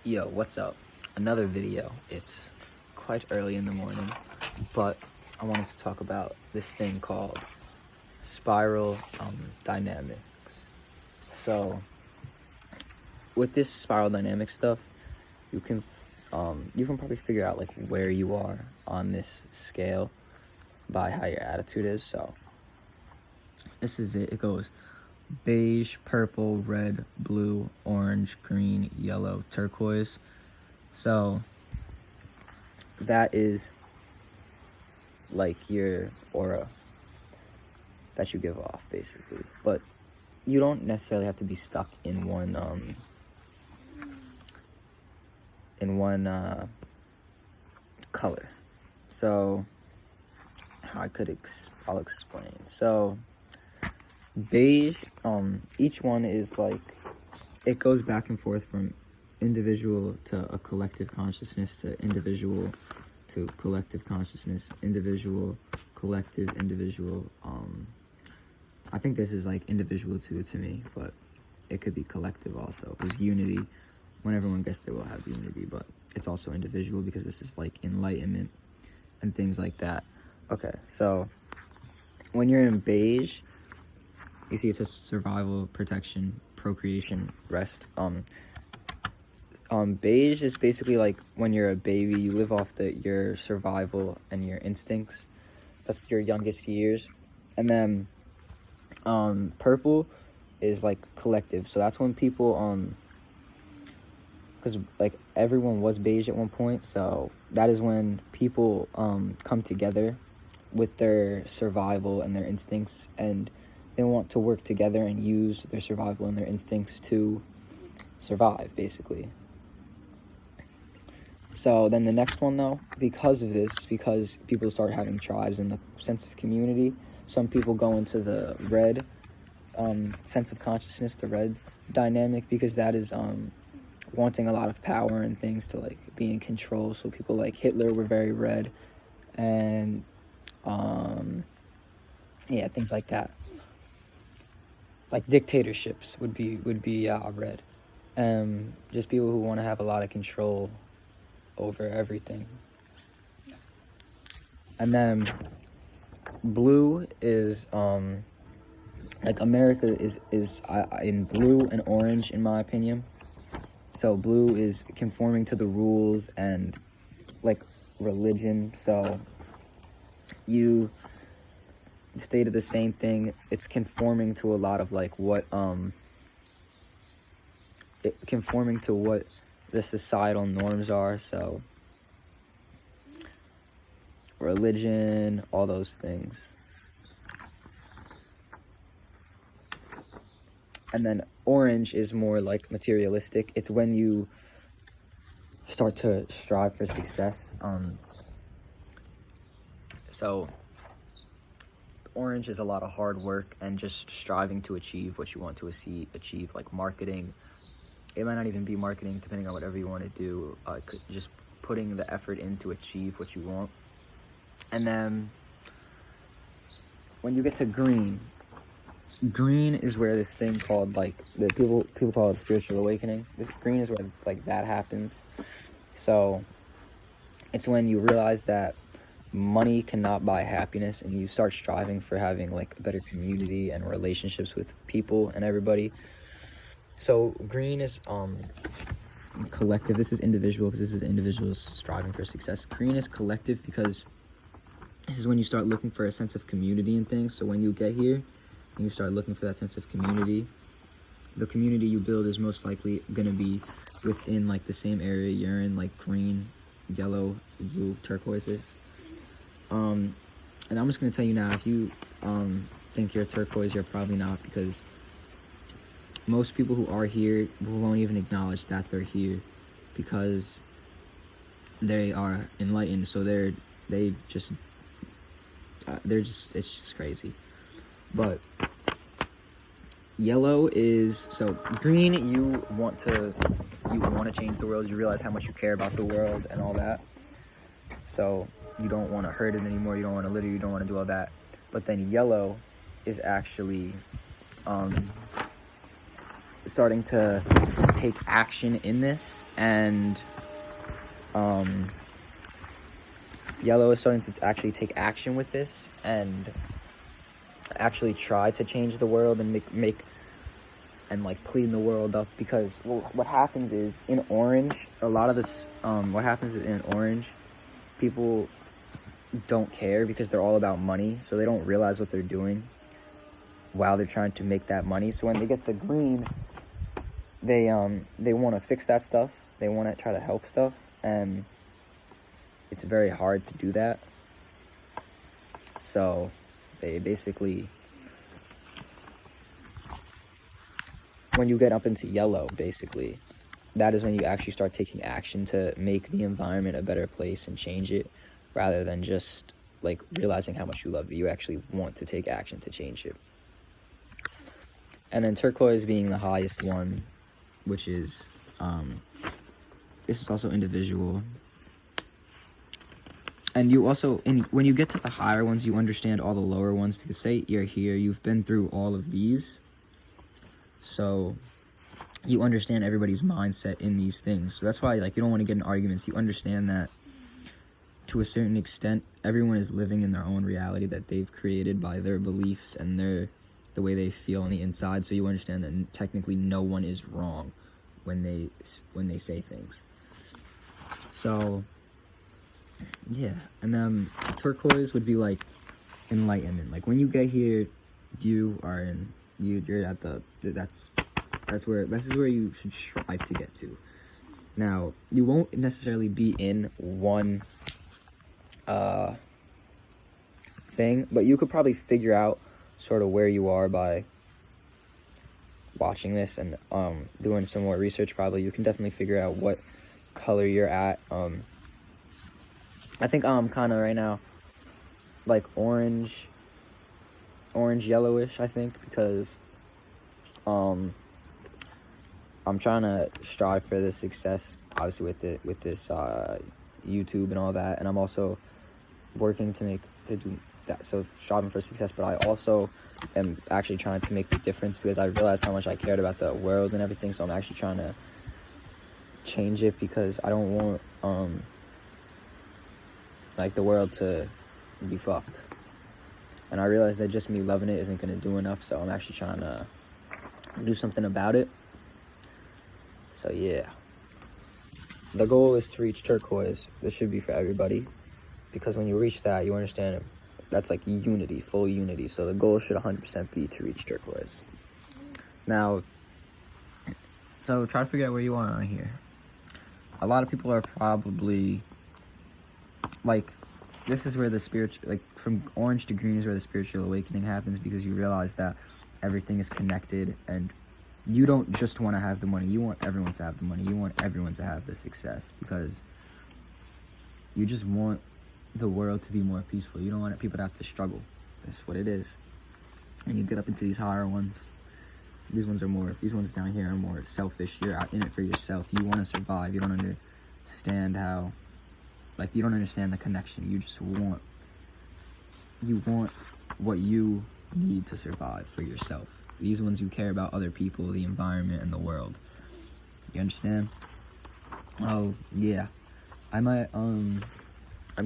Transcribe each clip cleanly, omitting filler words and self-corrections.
Yo, what's up? Another video. It's quite early in the morning, but I wanted to talk about this thing called spiral dynamics. So, with this spiral dynamic stuff, you can probably figure out like where you are on this scale by how your attitude is. So, this is it. It goes beige, purple, red, blue, orange, green, yellow, turquoise. So that is like your aura that you give off, basically. But you don't necessarily have to be stuck in one color. So I'll explain. So beige, each one is like, it goes back and forth from individual to a collective consciousness to individual to collective consciousness, individual, collective, individual. I think this is like individual too to me, but it could be collective also, because unity, when everyone gets there, we'll have unity, but it's also individual because this is like enlightenment and things like that. Okay, so when you're in beige, you see it says survival, protection, procreation, rest. Beige is basically like when you're a baby, you live off your survival and your instincts. That's your youngest years. And then purple is like collective. So that's when people because like everyone was beige at one point, so that is when people come together with their survival and their instincts, and they want to work together and use their survival and their instincts to survive, basically. So then the next one, though, because people start having tribes and the sense of community, some people go into the red sense of consciousness, the red dynamic, because that is wanting a lot of power and things to like be in control. So people like Hitler were very red, and things like that. Like dictatorships would be red. Just people who want to have a lot of control over everything. And then blue is like America is in blue and orange, in my opinion. So blue is conforming to the rules and like religion. So you stated the same thing. It's conforming to a lot of like conforming to what the societal norms are. So religion, all those things. And then orange is more like materialistic. It's when you start to strive for success. So orange is a lot of hard work and just striving to achieve what you want to achieve, like marketing. It might not even be marketing, depending on whatever you want to do. Just putting the effort in to achieve what you want. And then when you get to green is where this thing called like the people call it spiritual awakening. Green is where like that happens. So it's when you realize that money cannot buy happiness, and you start striving for having like a better community and relationships with people and everybody. So green is collective. This is individual because this is individuals striving for success. Green is collective because this is when you start looking for a sense of community and things. So when you get here and you start looking for that sense of community, the community you build is most likely going to be within like the same area you're in, like green, yellow, blue, turquoises. And I'm just going to tell you now, if you think you're turquoise, you're probably not, because most people who are here won't even acknowledge that they're here because they are enlightened. So it's just crazy. But yellow is, so green, you want to change the world. You realize how much you care about the world and all that. So you don't want to hurt it anymore. You don't want to litter. You don't want to do all that. But then yellow is actually starting to take action in this, and yellow is starting to actually take action with this and actually try to change the world and make and like clean the world up. Because what happens is in orange, a lot of this what happens is in orange, people don't care because they're all about money, so they don't realize what they're doing while they're trying to make that money. So when they get to green, they want to fix that stuff, they want to try to help stuff, and it's very hard to do that. So they basically, when you get up into yellow, basically, that is when you actually start taking action to make the environment a better place and change it, rather than just like realizing how much you love it. You actually want to take action to change it. And then turquoise being the highest one, which is this is also individual. And you also, when you get to the higher ones, you understand all the lower ones, because say you're here, you've been through all of these, so you understand everybody's mindset in these things. So that's why, like, you don't want to get in arguments. You understand that to a certain extent, everyone is living in their own reality that they've created by their beliefs and the way they feel on the inside. So you understand that technically no one is wrong when they say things. So yeah, and then turquoise would be like enlightenment. Like when you get here, you're at this is where you should strive to get to. Now, you won't necessarily be in one thing, but you could probably figure out sort of where you are by watching this and doing some more research. Probably you can definitely figure out what color you're at. I think I'm kind of right now like orange yellowish, I think, because I'm trying to strive for this success, obviously with this YouTube and all that, and I'm also working to do that, so striving for success. But I also am actually trying to make the difference, because I realized how much I cared about the world and everything. So I'm actually trying to change it, because I don't want like the world to be fucked. And I realized that just me loving it isn't going to do enough, so I'm actually trying to do something about it. So yeah, the goal is to reach turquoise. This should be for everybody, because when you reach that, you understand that's like unity, full unity. So the goal should 100% be to reach turquoise. Now, so try to figure out where you are on here. A lot of people are probably like, this is where the spiritual, like from orange to green is where the spiritual awakening happens, because you realize that everything is connected, and you don't just want to have the money. You want everyone to have the money. You want everyone to have the success, because you just want the world to be more peaceful. You don't want people to have to struggle. That's what it is. And you get up into these higher ones. These ones down here are more selfish. You're out in it for yourself. You want to survive. You don't understand how, like, you don't understand the connection. You just want what you need to survive for yourself. These ones, you care about other people, the environment, and the world. You understand? Oh, yeah. I might, I'm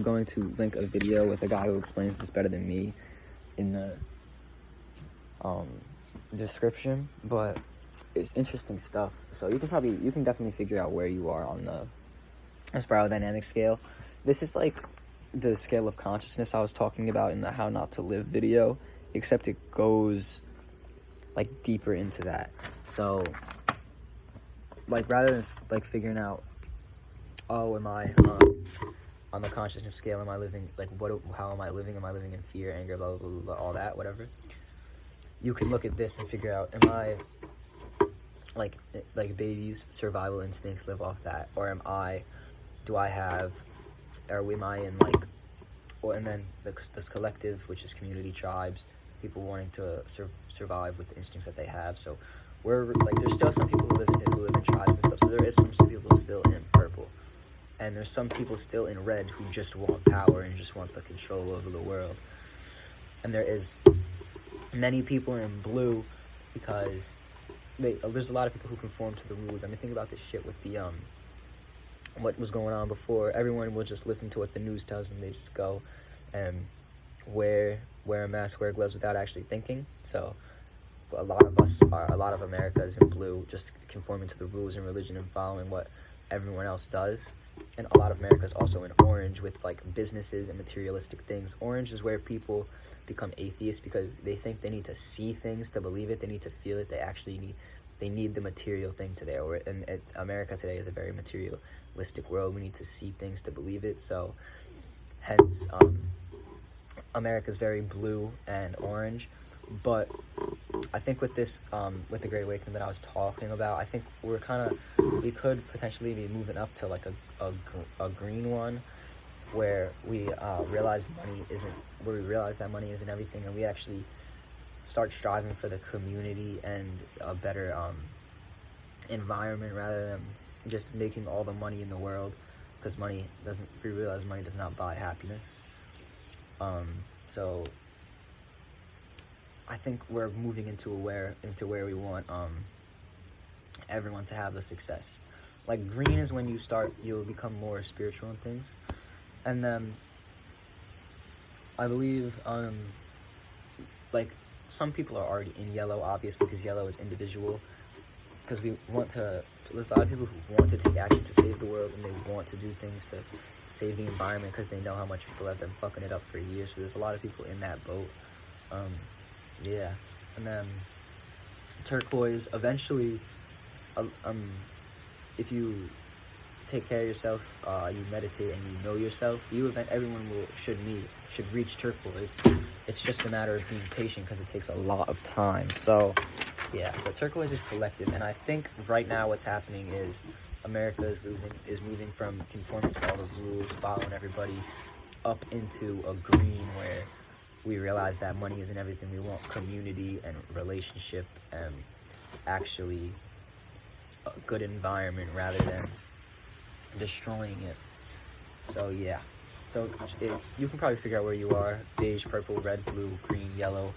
going to link a video with a guy who explains this better than me in the, description, but it's interesting stuff. So you can definitely figure out where you are on the spiral dynamic scale. This is like the scale of consciousness I was talking about in the How Not to Live video, except it goes like deeper into that. So like, rather than like figuring out, oh, am I on the consciousness scale, am I living like how am I living in fear, anger, blah blah blah, blah, all that, whatever. You can look at this and figure out, am I like babies' survival instincts live off that, or am I in like, well, and then this collective, which is community, tribes, people wanting to survive with the instincts that they have. So we're like, there's still some people who live in tribes and stuff. So there is some people still in purple, and there's some people still in red who just want power and just want the control over the world. And there is many people in blue, because there's a lot of people who conform to the rules. I mean, think about this shit with the what was going on before. Everyone will just listen to what the news tells them. They just go and wear a mask, wear gloves without actually thinking. So a lot of America is in blue, just conforming to the rules and religion and following what everyone else does. And a lot of America is also in orange with like businesses and materialistic things. Orange is where people become atheists because they think they need to see things to believe it. They need to feel it. They need the material thing today. And America today is a very materialistic world. We need to see things to believe it. So hence America's very blue and orange. But I think with this, with the Great Awakening that I was talking about, I think we could potentially be moving up to like a green one, where we realize that money isn't everything, and we actually start striving for the community and a better environment rather than just making all the money in the world, because we realize money does not buy happiness. So I think we're moving into where we want everyone to have the success. Like green is when you'll become more spiritual in things, and then I believe like some people are already in yellow, obviously, because yellow is individual. Because there's a lot of people who want to take action to save the world, and they want to do things to save the environment because they know how much people have been fucking it up for years. So there's a lot of people in that boat. Yeah, and then turquoise. Eventually, if you take care of yourself, you meditate and you know yourself, everyone should reach turquoise. It's just a matter of being patient because it takes a lot of time. So, yeah, but turquoise is collective, and I think right now what's happening is America is moving from conforming to all the rules, following everybody, up into a green where we realize that money isn't everything. We want community and relationship and actually a good environment rather than destroying it. So yeah, you can probably figure out where you are: beige, purple, red, blue, green, yellow,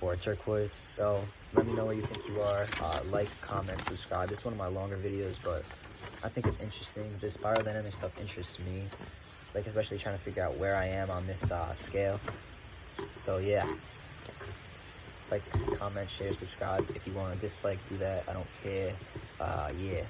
or turquoise. So let me know where you think you are. Like, comment, subscribe. This is one of my longer videos, but I think it's interesting. This biodynamic stuff interests me, like especially trying to figure out where I am on this scale. So yeah, like, comment, share, subscribe. If you want to dislike, do that. I don't care. Yeah.